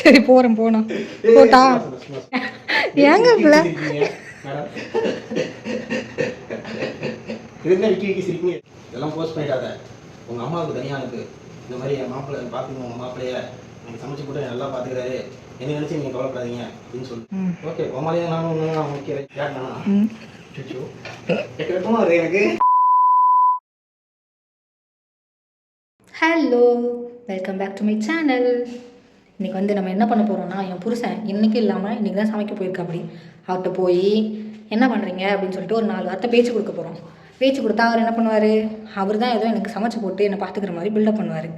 சரி போகிறேன் போனோம் போட்டா ஏங்க பிள்ளை இதெல்லாம் போஸ்ட் பண்ணிடாத. உங்கள் அம்மாவுக்கு தனியாக அனுப்பு. இந்த மாதிரி என் மாப்பிள்ளை பார்த்துங்க, உங்கள் மாப்பிள்ளைய நீங்கள் சமைச்சு போட்டு நல்லா பார்த்துக்கிறாரு, என்ன நினச்சி நீங்கள் கவலைப்படாதீங்க அப்படின்னு சொல்லி. ஓகே கோமாளியாக நானும் ஒன்று ஓகே கேட்டானா கேட்கணும் அது எனக்கு. Hello, welcome back to my channel. இன்றைக்கி வந்து நம்ம என்ன பண்ண போகிறோம்னா, என் புருஷன் இன்றைக்கும் இல்லாமல் இன்றைக்கி தான் சமைக்க போயிருக்கா. அப்படி அவர்கிட்ட போய் என்ன பண்ணுறீங்க அப்படின்னு சொல்லிட்டு ஒரு 4 வார்த்தை பேச்சு கொடுக்க போகிறோம். பேச்சு கொடுத்தா அவர் என்ன பண்ணுவார், அவர் தான் ஏதோ எனக்கு சமைச்சு போட்டு என்னை பார்த்துக்கிற மாதிரி பில்டப் பண்ணுவார்.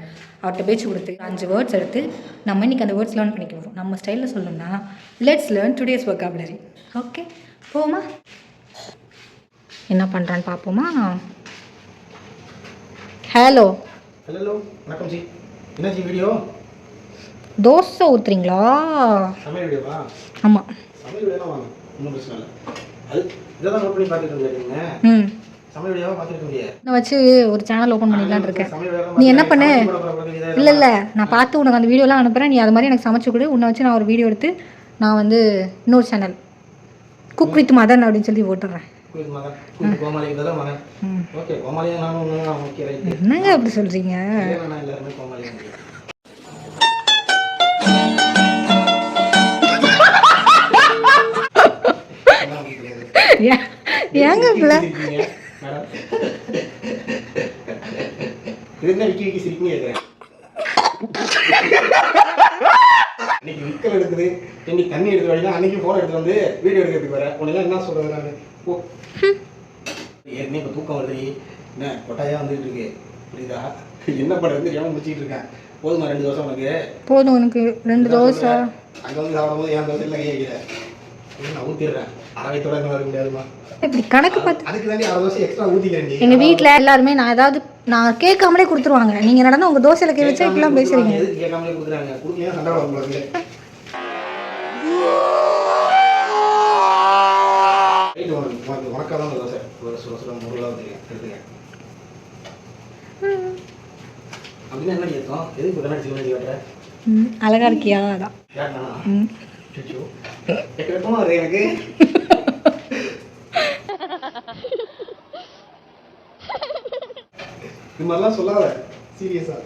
அவர்கிட்ட பேச்சு கொடுத்து 5 வேர்ட்ஸ் எடுத்து நம்ம இன்றைக்கி அந்த வேர்ட்ஸ் லேர்ன் பண்ணிக்க போகிறோம். நம்ம ஸ்டைலில் சொல்லணும்னா let's learn today's vocabulary. Okay போமா, என்ன பண்ணுறான்னு பார்ப்போமா. ஹலோ ஹலோ வணக்கம் ஜி. என்ன ஜி வீடியோ? தோசை ஊற்றுறீங்களா? சமையல் வீடியோவா? ஆமாம், சமையல் வீடியோலாம் வாங்க, ஒன்றும் பிரச்சனை இல்லை. அது இதெல்லாம் நோட் பண்ணி பார்த்துட்டு இருந்தீங்க. சமையல் வீடியோவா பார்த்துட்டு இருந்தீங்க. நான் வச்சு ஒரு சேனல் ஓப்பன் பண்ணிடலான்னு இருக்கேன். நீ என்ன பண்ணு, இல்லை நான் பார்த்து உனக்கு அந்த வீடியோலாம் அனுப்புகிறேன். நீ அது மாதிரி எனக்கு சமைச்சு கொடு. உன்னை வச்சு நான் ஒரு வீடியோ எடுத்து நான் வந்து இன்னொரு சேனல் குக் வித் மதன் அப்படின்னு சொல்லி போட்டுடுறேன். என்னங்க அப்படி சொல்கிறீங்க? ஏங்க பிள்ளை அன்னைக்கு விக்கல் எடுக்குது, தண்ணி எடுத்து வரீங்க, அன்னைக்கு போன் எடுத்து வந்து வீடியோ எடுக்கிறதுக்கு வர உனக்கு என்ன சொல்றது? நான் ஏற்கனவே இப்போ தூக்கம் வருது, என்ன கொட்டாயா வந்துட்டு இருக்கு, புரியுதா? என்ன பண்ணுறது ஏன் முடிச்சுட்டு இருக்கேன். போதுமா 2 தோசை உனக்கு? போதும் உனக்கு 2 தோசை. அங்கே வந்து சாப்பிடும்போது என் தோசை இல்லை கேட்கிறேன், நான் ஊற்றிடுறேன். அரைவத்தோட வர முடியாதுமா. இப்படி கணக்கு பார்த்து அதுக்கு தாண்டி 6 தோசை எக்ஸ்ட்ரா ஊற்றிக்கிறேன். எங்கள் வீட்டில் எல்லாருமே நான் கேட்காமலே கொடுத்துருவாங்க. நீங்கள் நடந்தால் உங்கள் தோசையில் கை வச்சா இப்படிலாம் பேசுறீங்க. கேட்காமலே கொடுக்குறாங்க, கொடுக்கலையா சண்டை வரும். உனக்காதான் தோசை சுட சுட முருகலாக தெரியும் எடுத்துங்க. அப்படின்னா என்ன ஏற்றம்? எதுக்கு கண்ணாடி சிவனாடி காட்டுற? அழகா இருக்கியா? அதான் கேட்டானா கேட்கணும் அது எனக்கு. இது மாதிரிலாம் சொல்லாத, சீரியஸா.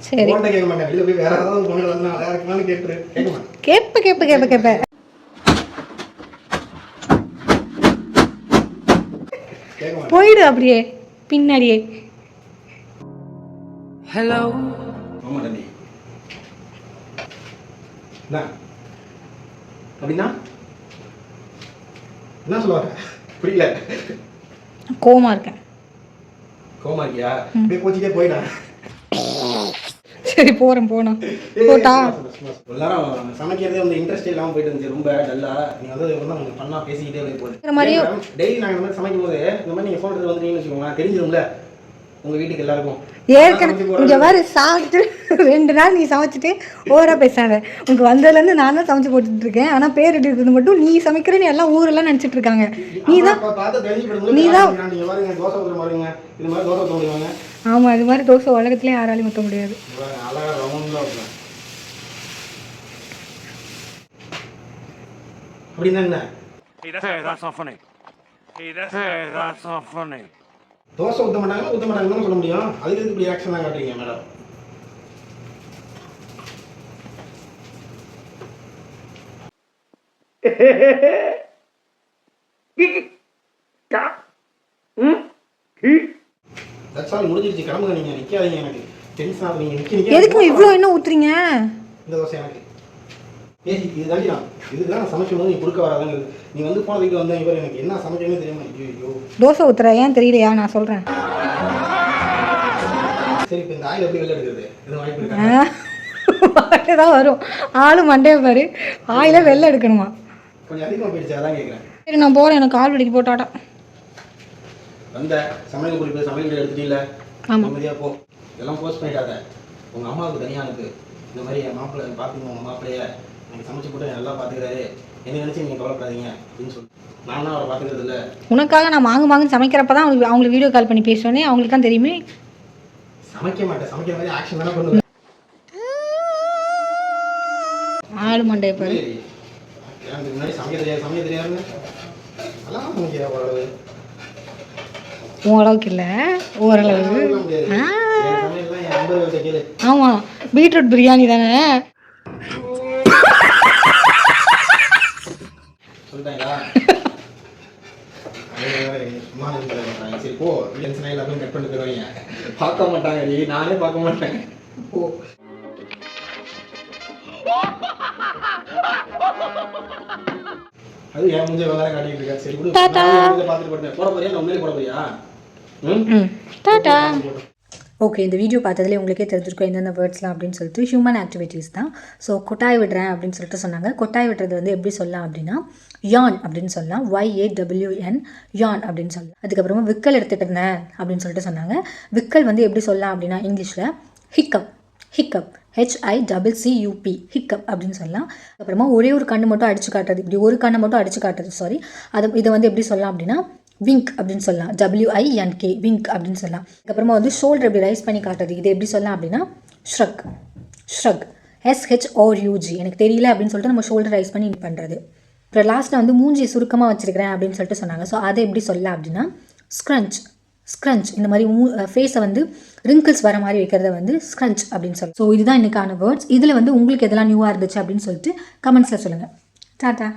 சரி கேட்க மாட்டேன், வெளில போய் வேற ஏதாவது பொண்ணு வந்து அழகா இருக்கலாம்னு கேட்டுரு. கேட்ப போயிடு அப்படியே பின்னாடியே. ஹலோ ஆமா தம்பி. அப்படின்னா என்ன சொல்லுவாங்க புரியல. கோவமா இருக்கேன். கோவமா இருக்கியா? அப்படியே கோச்சிட்டே போயிடா. சரி போறேன் போட்டா. எல்லாரும் சமைக்கிறதே வந்து இன்ட்ரெஸ்ட் இல்லாமல் போயிட்டு இருந்துச்சு, ரொம்ப டல்லா. நீங்க வந்து கொஞ்சம் பண்ணா பேசிக்கிட்டே போகுது. டெய்லி நாங்கள் இந்த மாதிரி சமைக்கும் போது இந்த மாதிரி நீங்கள் ஃபோன் எடுத்து வந்துட்டீங்கன்னு வச்சுக்கோங்களேன், தெரிஞ்சிடும்ல உங்க வீட்டுக்கு எல்லாருக்கும். ஏற்கனவே இங்கே வேறு சாப்பிட்டு 2 நாள் நீ சமைச்சிட்டு ஓவரா பேசாத. உனக்கு வந்ததுலேருந்து நான் தான் சமைச்சு போட்டுட்டு இருக்கேன். ஆனால் பேர் எடுக்கிறது மட்டும் நீ சமைக்கிறேன்னு எல்லாம் ஊரெல்லாம் நினச்சிட்டு இருக்காங்க. நீ தான் ஆமாம், இது மாதிரி தோசை உலகத்துலேயே யாராலையும் ஊற்ற முடியாது. தோசை ஊற்ற மாட்டாங்கன்னு சொல்ல முடியும். அதுக்கு இப்படி ஆக்ஷன் தான் காட்டுறீங்க மேடம். முடிஞ்சிருச்சு, கிளம்புங்க. நீங்க நிக்காதீங்க, எனக்கு டென்ஷன் ஆகுது. எதுக்கு இவ்வளோ என்ன ஊத்துறீங்க? இந்த தோசை எனக்கு இதுதான் சமைக்கும் போது நீ கொடுக்க வராதாங்க. நீ வந்து போனதுக்கு வந்து இவர் எனக்கு என்ன சமைக்கணும்னு தெரியுமா? ஐயோ தோசை ஊத்துற ஏன் தெரியலையா? நான் சொல்றேன். சரி இப்போ இந்த ஆயில் எப்படி வெளில எடுக்கிறது? எதுவும் வாய்ப்பு இருக்கா? தான் வரும் ஆளு மண்டையை பாரு. ஆயில வெளில எடுக்கணுமா? கொஞ்சம் அதிகமாக போயிடுச்சு, அதான் கேட்குறேன். சரி நான் போறேன், எனக்கு கால் வலிக்கு போட்டாட்டா. வந்த சமையல் குறிப்பு சமையல் எடுத்துட்டீங்கள, நிம்மதியாக போ. இதெல்லாம் போஸ்ட் பண்ணிட்டாத. உங்கள் அம்மாவுக்கு தனியாக அனுப்பு. இந்த மாதிரி என் மாப்பிள்ளை பார்த்துங்க, உங்கள் மாப்பிள்ளைய நீங்கள் சமைச்சு போட்டு நல்லா பார்த்துக்கிறாரு, என்ன நினச்சி நீங்கள் கவலைப்படாதீங்க அப்படின்னு சொல்லி. நானும் அவரை பார்த்துக்கிறது இல்லை. உனக்காக நான் மாங்கு சமைக்கிறப்ப தான் அவங்களுக்கு வீடியோ கால் பண்ணி பேசுவேனே, அவங்களுக்கு தான் தெரியுமே. சமைக்க மாட்டேன், சமைக்கிற மாதிரி ஆக்ஷன் தானே பண்ணுவேன். ஆளு மண்டைய பாரு. சரி. எனக்கு முன்னாடி சமைக்க தெரியாதுன்னு நல்லா சமைக்கிற ஓரளவு. உன் அளவுக்கு இல்லை, ஓரளவு. அதெல்லாம் முடியாது. என் சமையல்லாம் என் நண்பர்கள்ட்ட கேளு. ஆமாம், பீட்ரூட் பிரியாணி தானே. சொல்லிட்டாங்களா? அது வேற சும்மா நின்று மாட்டாங்க. சரி போ, டென்ஷன் ஆகி எல்லாத்தையும் கட் பண்ணி தருவாங்க. பார்க்க மாட்டாங்க டி, நானே பார்க்க மாட்டேன். போ. அது என் மூஞ்ச வேற காட்டிட்டு இருக்கா. சரி விடு. டாடா. நான் பார்த்துட்டு போறேன். போட போறியா? நான் உண்மையிலே போட போறியா? டாடா. ஓகே, இந்த வீடியோ பார்த்ததுலேயே உங்களுக்கே தெரிஞ்சிருக்கும் எந்தெந்த வேர்ட்ஸ்லாம் அப்படின்னு சொல்லிட்டு. ஹியூமன் ஆக்டிவிட்டீஸ் தான். ஸோ கொட்டாய் விடுறேன் அப்படின்னு சொல்லிட்டு சொன்னாங்க. கொட்டாய் விடுறது வந்து எப்படி சொல்லலாம் அப்படின்னா யான் அப்படின்னு சொல்லலாம். YAWN, யான் அப்படின்னு சொல்லலாம். அதுக்கப்புறமா விக்கல் எடுத்துகிட்டு இருந்தேன் அப்படின்னு சொல்லிட்டு சொன்னாங்க. விக்கல் வந்து எப்படி சொல்லலாம் அப்படின்னா இங்கிலீஷில் ஹிக்கப், ஹிக்கப், HICCUP, ஹிக்கப் அப்படின்னு சொல்லலாம். அப்புறமா ஒரே ஒரு கண்ணு மட்டும் அடிச்சு காட்டுறது, இப்படி ஒரு கண்ணை மட்டும் அடிச்சு காட்டுறது, இதை வந்து எப்படி சொல்லலாம் அப்படின்னா விங்க் அப்படின்னு சொல்லலாம். WINK, விங்க் அப்படின்னு சொல்லலாம். அதுக்கப்புறமா வந்து ஷோல்டர் எப்படி ரைஸ் பண்ணி காட்டுறது, இது எப்படி சொல்லலாம் அப்படின்னா ஷ்ரக், ஷ்ரக், SHRUG. எனக்கு தெரியல அப்படின்னு சொல்லிட்டு நம்ம ஷோல்டர் ரைஸ் பண்ணி பண்ணுறது. அப்புறம் லாஸ்ட்டில் வந்து மூஞ்சி சுருக்கமாக வச்சுருக்கிறேன் அப்படின்னு சொல்லிட்டு சொன்னாங்க. ஸோ அதை எப்படி சொல்லலாம் அப்படின்னா ஸ்க்ரன்ச், ஸ்க்ரன்ச். இந்த மாதிரி ஃபேஸை வந்து ரிங்கிள்ஸ் வர மாதிரி வைக்கிறத வந்து ஸ்க்ரன்ச் அப்படின்னு சொல்லலாம். ஸோ இதுதான் இன்றைக்கான வேர்ட்ஸ். இதில் வந்து உங்களுக்கு எதெல்லாம் நியூவாக இருந்துச்சு அப்படின்னு சொல்லிட்டு கமெண்ட்ஸில் சொல்லுங்கள். டாடா.